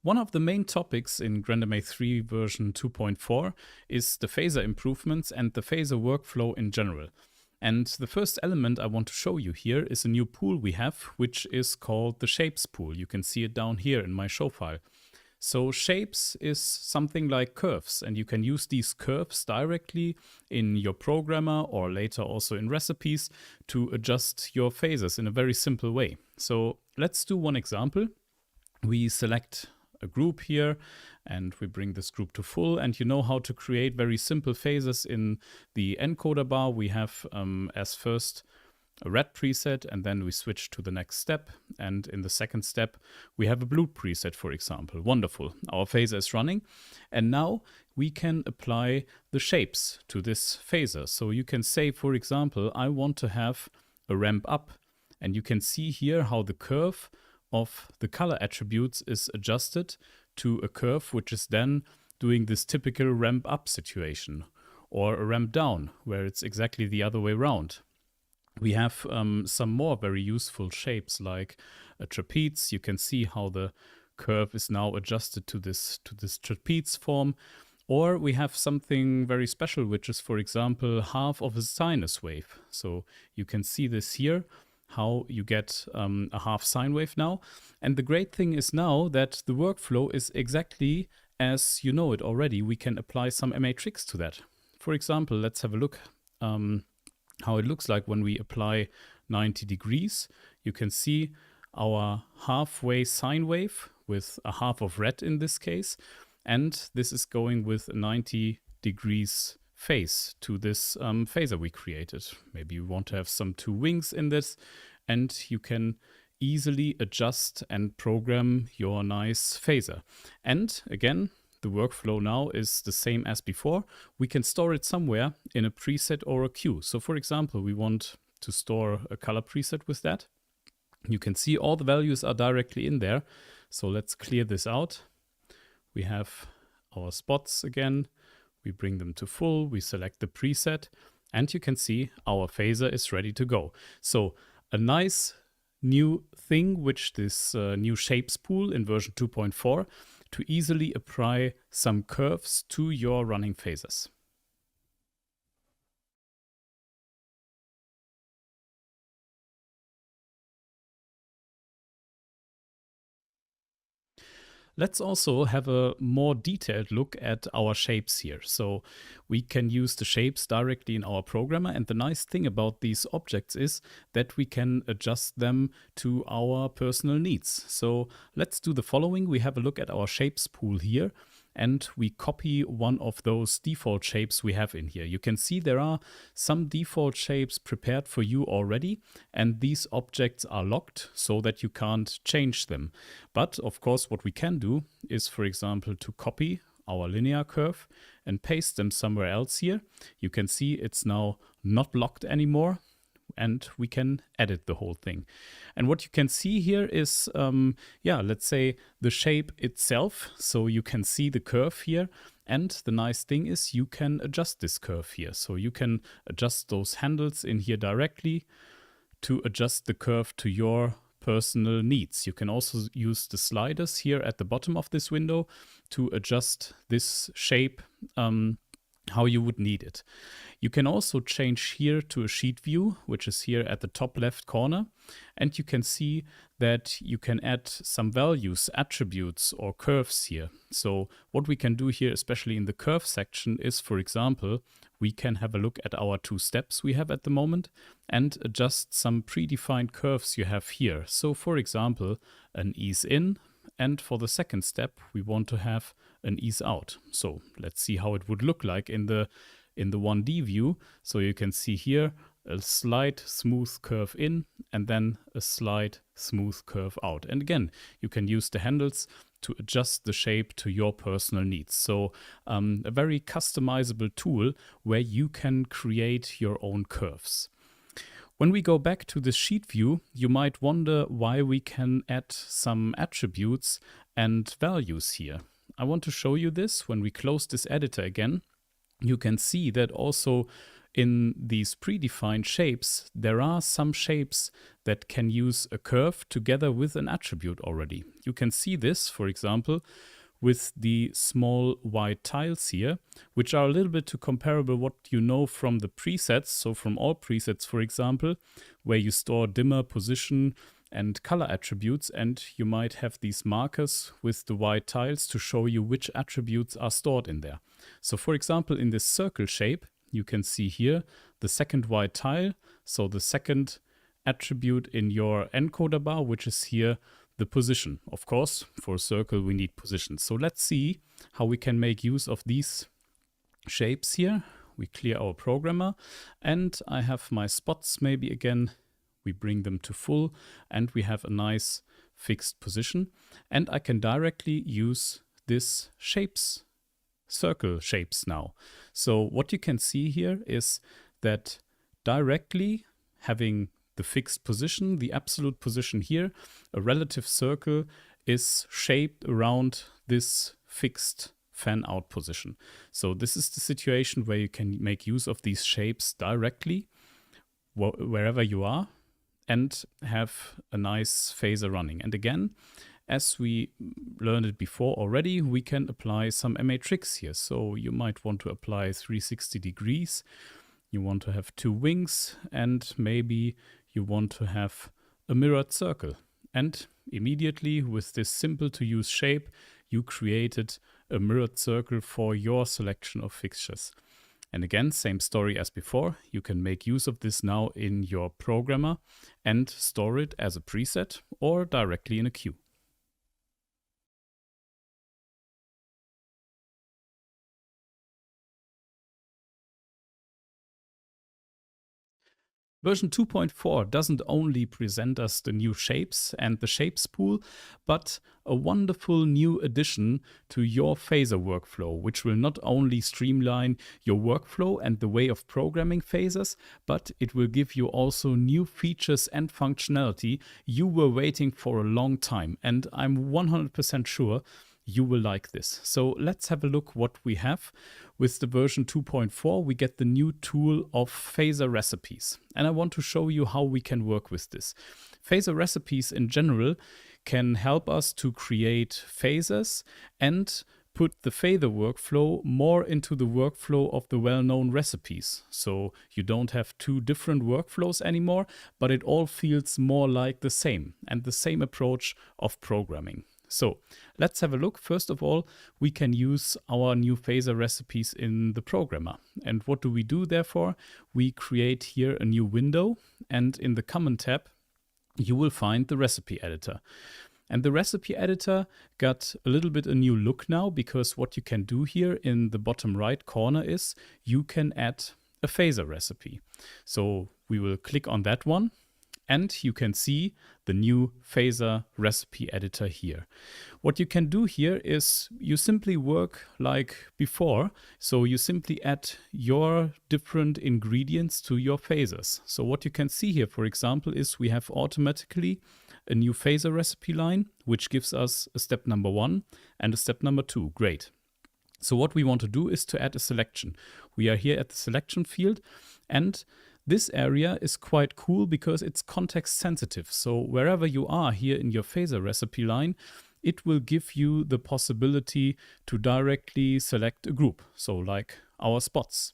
One of the main topics in grandMA3 version 2.4 is the phaser improvements and the phaser workflow in general. And the first element I want to show you here is a new pool we have, which is called the shapes pool. You can see it down here in my show file. So shapes is something like curves, and you can use these curves directly in your programmer or later also in recipes to adjust your phasers in a very simple way. So let's do one example. We select a group here and we bring this group to full, and you know how to create very simple phasers in the encoder bar. We have as first a red preset, and then we switch to the next step, and in the second step we have a blue preset, for example. Wonderful, our phaser is running, and now we can apply the shapes to this phaser. So you can say, for example, I want to have a ramp up, and you can see here how the curve of the color attributes is adjusted to a curve which is then doing this typical ramp up situation, or a ramp down where it's exactly the other way around. We have some more very useful shapes like a trapeze. You can see how the curve is now adjusted to this trapeze form. Or we have something very special, which is, for example, half of a sinus wave. So you can see this here, how you get a half sine wave now. And the great thing is now that the workflow is exactly as you know it already. We can apply some MA tricks to that. For example, let's have a look how it looks like when we apply 90 degrees. You can see our halfway sine wave with a half of red in this case. And this is going with a 90 degrees phase to this phaser we created. Maybe you want to have some two wings in this, and you can easily adjust and program your nice phaser. And again, the workflow now is the same as before. We can store it somewhere in a preset or a queue. So for example, we want to store a color preset with that. You can see all the values are directly in there. So let's clear this out. We have our spots again. We bring them to full, we select the preset, and you can see our phaser is ready to go. So a nice new thing, which this new shapes pool in version 2.4 to easily apply some curves to your running phasers. Let's also have a more detailed look at our shapes here. So we can use the shapes directly in our programmer, and the nice thing about these objects is that we can adjust them to our personal needs. So let's do the following. We have a look at our shapes pool here, and we copy one of those default shapes we have in here. You can see there are some default shapes prepared for you already, and these objects are locked so that you can't change them. But of course, what we can do is, for example, to copy our linear curve and paste them somewhere else here. You can see it's now not locked anymore, and we can edit the whole thing. And what you can see here is, let's say the shape itself. So you can see the curve here. And the nice thing is you can adjust this curve here. So you can adjust those handles in here directly to adjust the curve to your personal needs. You can also use the sliders here at the bottom of this window to adjust this shape how you would need it. You can also change here to a sheet view, which is here at the top left corner. And you can see that you can add some values, attributes, or curves here. So what we can do here, especially in the curve section, is, for example, we can have a look at our two steps we have at the moment and adjust some predefined curves you have here. So for example, an ease in, and for the second step, we want to have an ease out. So let's see how it would look like in the 1D view. So you can see here a slight smooth curve in, and then a slight smooth curve out. And again, you can use the handles to adjust the shape to your personal needs. So a very customizable tool where you can create your own curves. When we go back to the sheet view, you might wonder why we can add some attributes and values here. I want to show you this. When we close this editor again, you can see that also in these predefined shapes, there are some shapes that can use a curve together with an attribute already. You can see this, for example, with the small white tiles here, which are a little bit too comparable what you know from the presets. So from all presets, for example, where you store dimmer, position, and color attributes, and you might have these markers with the white tiles to show you which attributes are stored in there. So for example, in this circle shape, you can see here the second white tile, so the second attribute in your encoder bar, which is here the position. Of course, for a circle we need position. So let's see how we can make use of these shapes here. We clear our programmer, and I have my spots maybe again. We bring them to full, and we have a nice fixed position. And I can directly use this shapes, circle shapes now. So what you can see here is that directly having the fixed position, the absolute position here, a relative circle is shaped around this fixed fan out position. So this is the situation where you can make use of these shapes directly wherever you are and have a nice phaser running. And again, as we learned it before already, we can apply some MA tricks here. So you might want to apply 360 degrees. You want to have two wings, and maybe you want to have a mirrored circle. And immediately with this simple to use shape, you created a mirrored circle for your selection of fixtures. And again, same story as before. You can make use of this now in your programmer and store it as a preset or directly in a queue. Version 2.4 doesn't only present us the new shapes and the shapes pool, but a wonderful new addition to your phaser workflow, which will not only streamline your workflow and the way of programming phasers, but it will give you also new features and functionality you were waiting for a long time. And I'm 100% sure you will like this. So let's have a look what we have. With the version 2.4, we get the new tool of phaser recipes. And I want to show you how we can work with this. Phaser recipes in general can help us to create phasers and put the phaser workflow more into the workflow of the well-known recipes. So you don't have two different workflows anymore, but it all feels more like the same and the same approach of programming. So let's have a look. First of all, we can use our new phaser recipes in the programmer. And what do we do therefore? We create here a new window, and in the Common tab, you will find the recipe editor. And the recipe editor got a little bit a new look now, because what you can do here in the bottom right corner is you can add a phaser recipe. So we will click on that one. And you can see the new phaser recipe editor here. What you can do here is you simply work like before. So you simply add your different ingredients to your phasers. So what you can see here, for example, is we have automatically a new phaser recipe line, which gives us a step number 1 and a step number 2. Great. So what we want to do is to add a selection. We are here at the selection field, and this area is quite cool because it's context sensitive. So wherever you are here in your phaser recipe line, it will give you the possibility to directly select a group. So like our spots.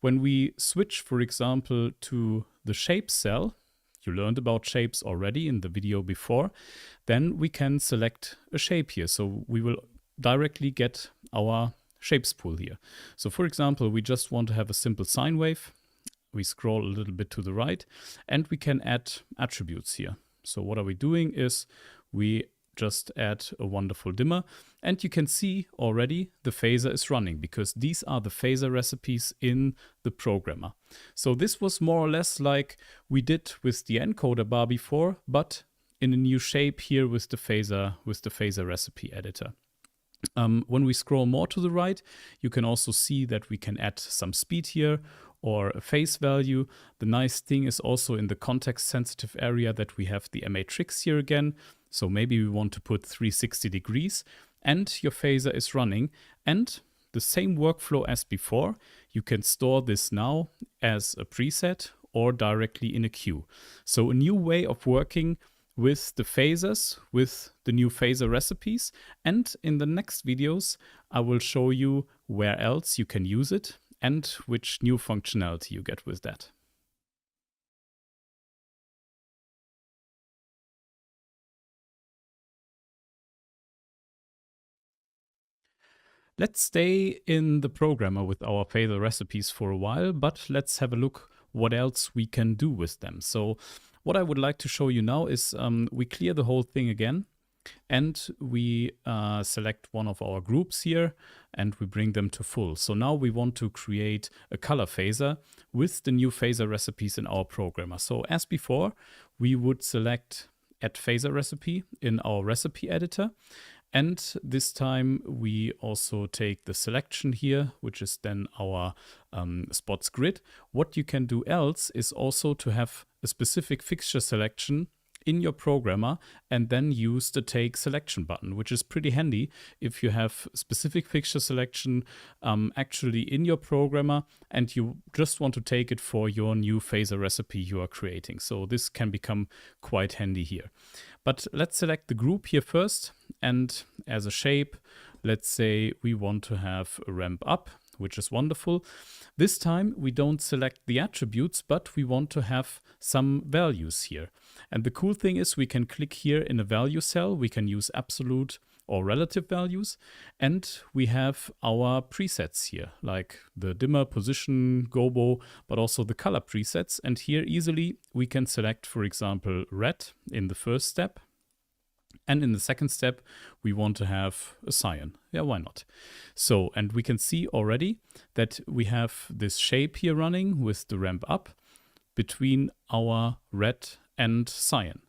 When we switch, for example, to the shape cell, you learned about shapes already in the video before, then we can select a shape here. So we will directly get our shapes pool here. So for example, we just want to have a simple sine wave. We scroll a little bit to the right, and we can add attributes here. So what are we doing is we just add a wonderful dimmer, and you can see already the phaser is running because these are the phaser recipes in the programmer. So this was more or less like we did with the encoder bar before, but in a new shape here with the phaser recipe editor. When we scroll more to the right, you can also see that we can add some speed here or a phase value. The nice thing is also in the context sensitive area that we have the MA tricks here again. So maybe we want to put 360 degrees and your phaser is running, and the same workflow as before. you can store this now as a preset or directly in a queue. So a new way of working with the phasers, with the new phaser recipes. And in the next videos, I will show you where else you can use it and which new functionality you get with that. Let's stay in the programmer with our phaser recipes for a while, but let's have a look what else we can do with them. So what I would like to show you now is we clear the whole thing again, and we select one of our groups here and we bring them to full. So now we want to create a color phaser with the new phaser recipes in our programmer. So as before, we would select Add Phaser Recipe in our recipe editor. And this time we also take the selection here, which is then our spots grid. What you can do else is also to have a specific fixture selection in your programmer and then use the take selection button, which is pretty handy if you have specific fixture selection actually in your programmer and you just want to take it for your new phaser recipe you are creating. So this can become quite handy here. But let's select the group here first, and as a shape, let's say we want to have a ramp up, which is wonderful. This time we don't select the attributes, but we want to have some values here. And the cool thing is we can click here in a value cell. We can use absolute or relative values. And we have our presets here, like the dimmer, position, gobo, but also the color presets. And here easily we can select, for example, red in the first step. And in the second step, we want to have a cyan. Yeah, why not? So, and we can see already that we have this shape here running with the ramp up between our red and cyan.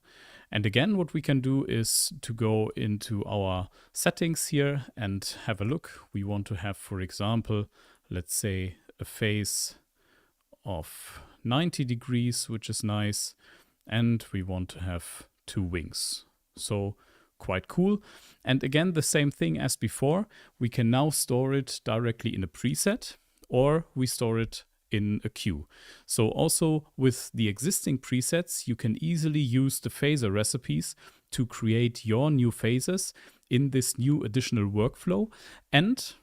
And again, what we can do is to go into our settings here and have a look. We want to have, for example, let's say a phase of 90 degrees, which is nice. And we want to have 2 wings. So quite cool. And again, the same thing as before. We can now store it directly in a preset or we store it in a queue. So also with the existing presets, you can easily use the phaser recipes to create your new phasers in this new additional workflow. And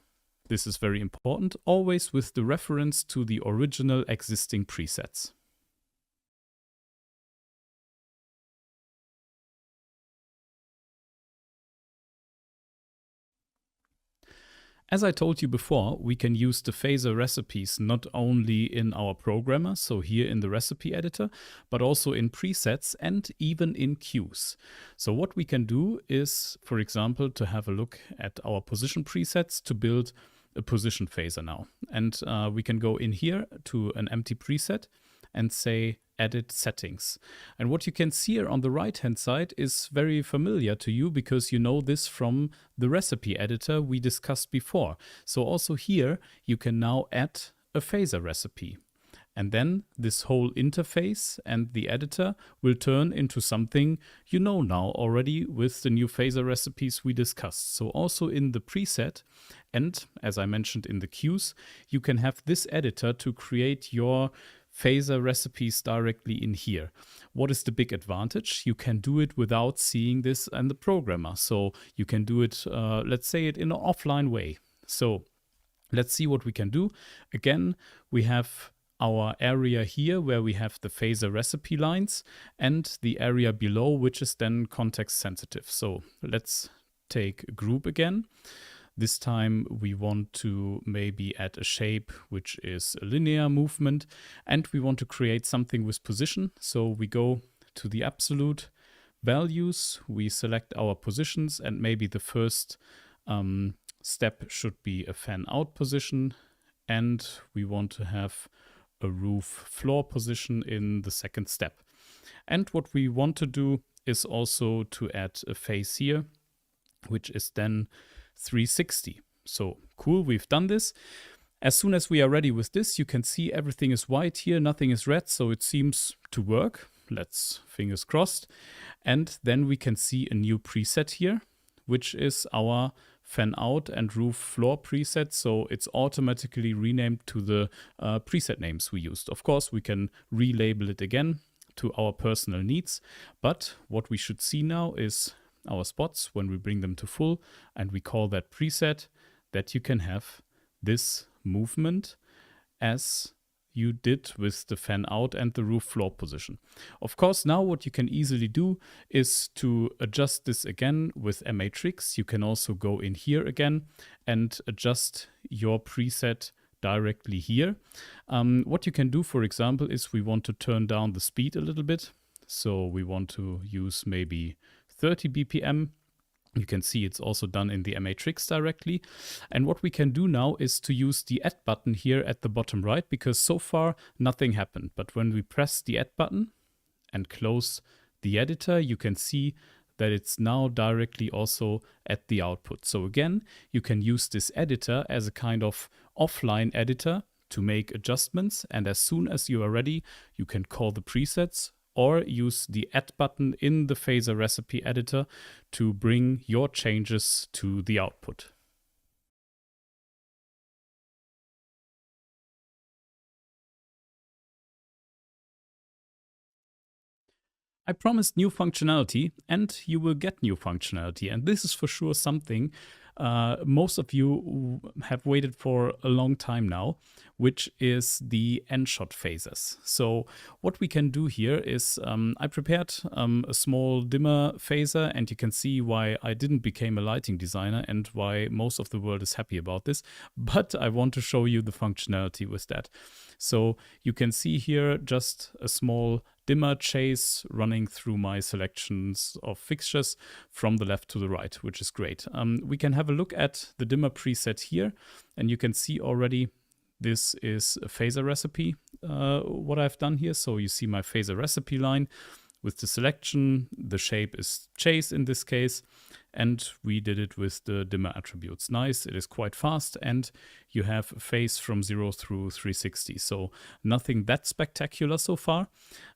this is very important, always with the reference to the original existing presets. As I told you before, we can use the phaser recipes not only in our programmer, so here in the recipe editor, but also in presets and even in queues. So what we can do is, for example, to have a look at our position presets to build a position phaser now. And we can go in here to an empty preset and say edit settings. And what you can see here on the right hand side is very familiar to you because you know this from the recipe editor we discussed before. So also here you can now add a phaser recipe. And then this whole interface and the editor will turn into something you know now already with the new phaser recipes we discussed. So also in the preset and as I mentioned in the queues, you can have this editor to create your phaser recipes directly in here. What is the big advantage? You can do it without seeing this in the programmer. So you can do it, let's say it in an offline way. So let's see what we can do. Again, we have our area here where we have the phaser recipe lines and the area below, which is then context sensitive. So let's take a group again. This time we want to maybe add a shape which is a linear movement and we want to create something with position. So we go to the absolute values, we select our positions and maybe the first step should be a fan out position and we want to have a roof floor position in the second step. And what we want to do is also to add a face here, which is then 360. So cool, we've done this. As soon as we are ready with this, you can see everything is white here, nothing is red, so it seems to work. Let's fingers crossed. And then we can see a new preset here, which is our fan out and roof floor preset, so it's automatically renamed to the preset names we used. Of course, we can relabel it again to our personal needs, but what we should see now is our spots when we bring them to full and we call that preset, that you can have this movement as you did with the fan out and the roof floor position. Of course, now what you can easily do is to adjust this again with MA3. You can also go in here again and adjust your preset directly here. What you can do, for example, is we want to turn down the speed a little bit. So we want to use maybe 30 BPM. You can see it's also done in the MA3 directly. And what we can do now is to use the add button here at the bottom right, because so far nothing happened. But when we press the add button and close the editor, you can see that it's now directly also at the output. So again, you can use this editor as a kind of offline editor to make adjustments. And as soon as you are ready, you can call the presets or use the add button in the Phaser recipe editor to bring your changes to the output. I promised new functionality, and you will get new functionality. And this is for sure something most of you have waited for a long time now, which is the end-shot phasers. So what we can do here is I prepared a small dimmer phaser, and you can see why I didn't become a lighting designer and why most of the world is happy about this. But I want to show you the functionality with that. So you can see here just a small dimmer chase running through my selections of fixtures from the left to the right, which is great. We can have a look at the dimmer preset here, and you can see already this is a phaser recipe, what I've done here. So you see my phaser recipe line with the selection. The shape is chase in this case, and we did it with the dimmer attributes. Nice, it is quite fast, and you have a phase from 0 through 360. So nothing that spectacular so far.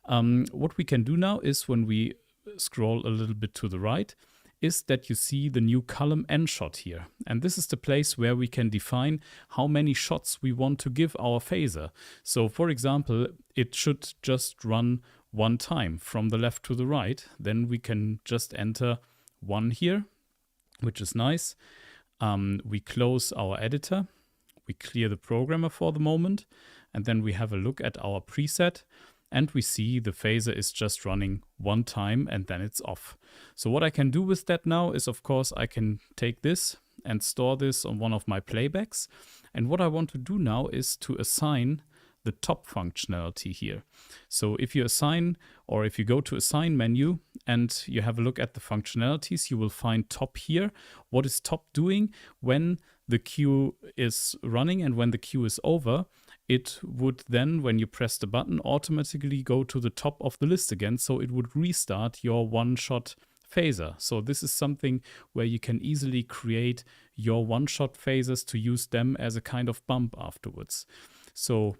What we can do now is when we scroll a little bit to the right, is that you see the new column end shot here. And this is the place where we can define how many shots we want to give our phaser. So for example, it should just run one time from the left to the right. Then we can just enter 1 here, which is nice. We close our editor. We clear the programmer for the moment. And then we have a look at our preset. And we see the phaser is just running one time and then it's off. So what I can do with that now is, of course, I can take this and store this on one of my playbacks. And what I want to do now is to assign the top functionality here. So if you assign, or if you go to assign menu and you have a look at the functionalities, you will find top here. What is top doing when the queue is running and when the queue is over? It would then, when you press the button, automatically go to the top of the list again. So it would restart your one-shot phaser. So this is something where you can easily create your one-shot phasers to use them as a kind of bump afterwards. So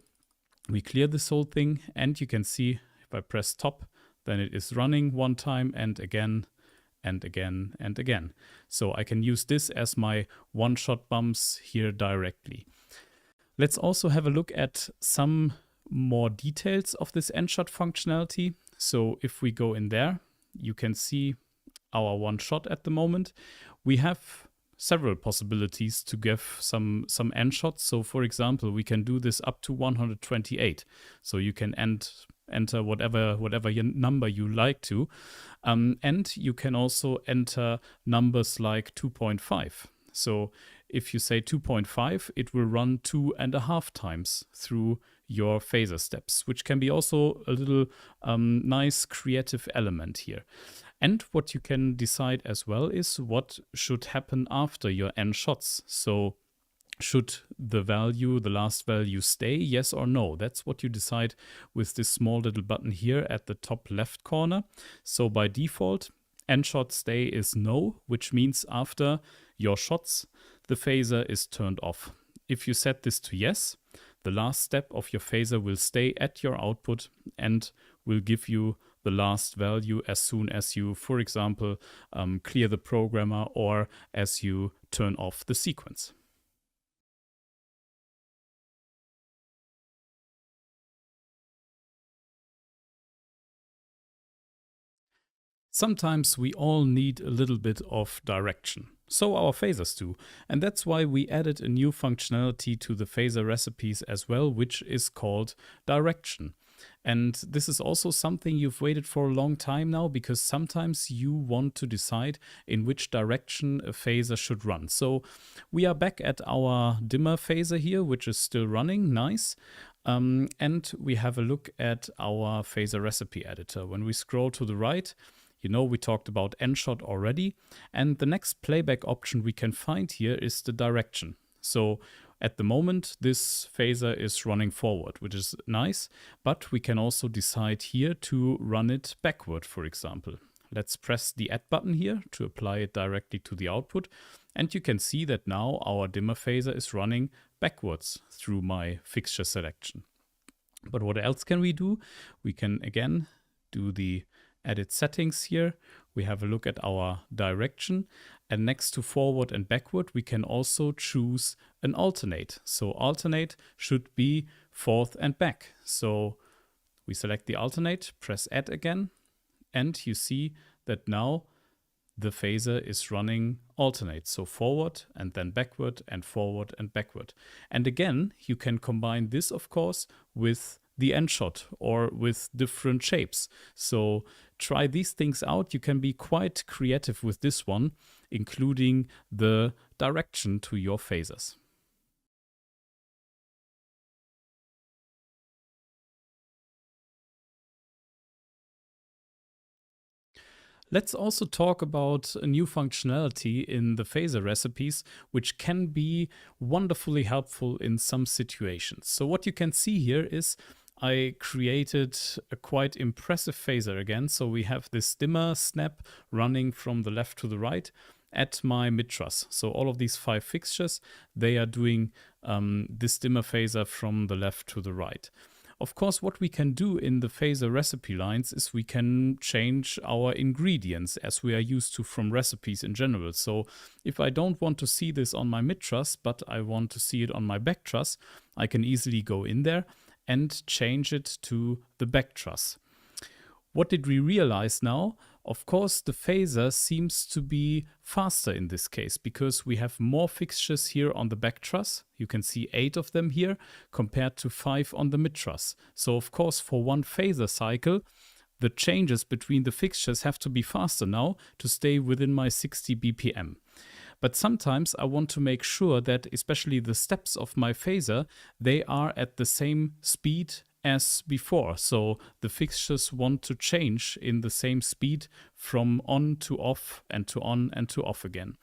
we clear this whole thing, and you can see if I press top, then it is running one time and again and again and again. So I can use this as my one-shot bumps here directly. Let's also have a look at some more details of this end-shot functionality. So if we go in there, you can see our one shot at the moment. We have several possibilities to give some end shots. So for example, we can do this up to 128. So you can enter whatever number you like to. And you can also enter numbers like 2.5. So if you say 2.5, it will run 2.5 times through your phaser steps, which can be also a little nice creative element here. And what you can decide as well is what should happen after your end shots. So should the last value stay, yes or no? That's what you decide with this small little button here at the top left corner. So by default, end shot stay is no, which means after your shots, the phaser is turned off. If you set this to yes, the last step of your phaser will stay at your output and will give you the last value as soon as you, for example, clear the programmer or as you turn off the sequence. Sometimes we all need a little bit of direction. So our phasers do. And that's why we added a new functionality to the phaser recipes as well, which is called direction. And this is also something you've waited for a long time now, because sometimes you want to decide in which direction a phaser should run. So we are back at our dimmer phaser here, which is still running, nice. And we have a look at our phaser recipe editor. When we scroll to the right, you know, we talked about N-shot already, and the next playback option we can find here is the direction. So at the moment, this phaser is running forward, which is nice, but we can also decide here to run it backward, for example. Let's press the add button here to apply it directly to the output, and you can see that now our dimmer phaser is running backwards through my fixture selection. But what else can we do? We can again do the edit settings here. We have a look at our direction, and next to forward and backward we can also choose an alternate. So alternate should be forth and back. So we select the alternate, press add again, and you see that now the phaser is running alternate. So forward and then backward and forward and backward. And again, you can combine this, of course, with the N-shot or with different shapes. So try these things out. You can be quite creative with this one, including the direction to your phasers. Let's also talk about a new functionality in the phaser recipes, which can be wonderfully helpful in some situations. So what you can see here is I created a quite impressive phaser again. So we have this dimmer snap running from the left to the right at my mid-truss. So all of these 5 fixtures, they are doing this dimmer phaser from the left to the right. Of course, what we can do in the phaser recipe lines is we can change our ingredients as we are used to from recipes in general. So if I don't want to see this on my mid-truss, but I want to see it on my back truss, I can easily go in there and change it to the back truss. What did we realize now? Of course, the phaser seems to be faster in this case because we have more fixtures here on the back truss. You can see 8 of them here compared to 5 on the mid truss. So of course, for one phaser cycle, the changes between the fixtures have to be faster now to stay within my 60 BPM. But sometimes I want to make sure that especially the steps of my phaser, they are at the same speed as before. So the fixtures want to change in the same speed from on to off and to on and to off again.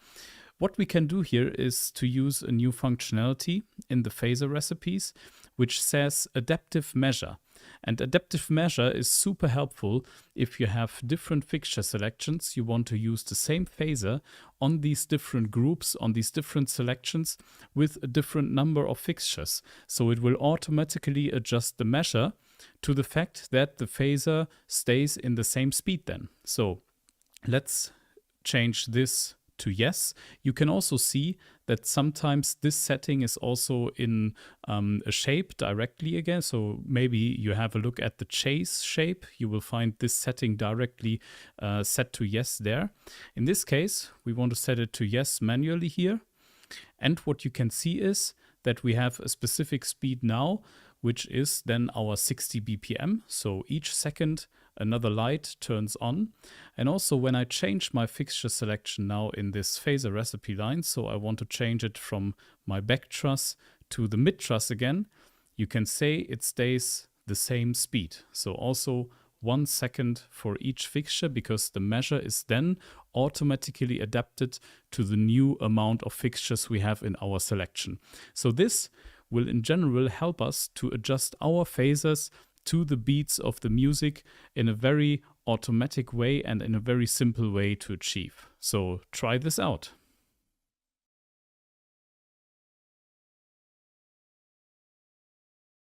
What we can do here is to use a new functionality in the phaser recipes, which says adaptive measure. And adaptive measure is super helpful if you have different fixture selections. You want to use the same phaser on these different groups, on these different selections with a different number of fixtures. So it will automatically adjust the measure to the fact that the phaser stays in the same speed then. So let's change this to yes. You can also see that sometimes this setting is also in a shape directly again. So maybe you have a look at the chase shape. You will find this setting directly set to yes there. In this case, we want to set it to yes manually here. And what you can see is that we have a specific speed now, which is then our 60 BPM. So each second another light turns on. And also when I change my fixture selection now in this phaser recipe line, so I want to change it from my back truss to the mid truss again, you can say it stays the same speed. So also 1 second for each fixture, because the measure is then automatically adapted to the new amount of fixtures we have in our selection. So this will in general help us to adjust our phasers to the beats of the music in a very automatic way and in a very simple way to achieve. So try this out.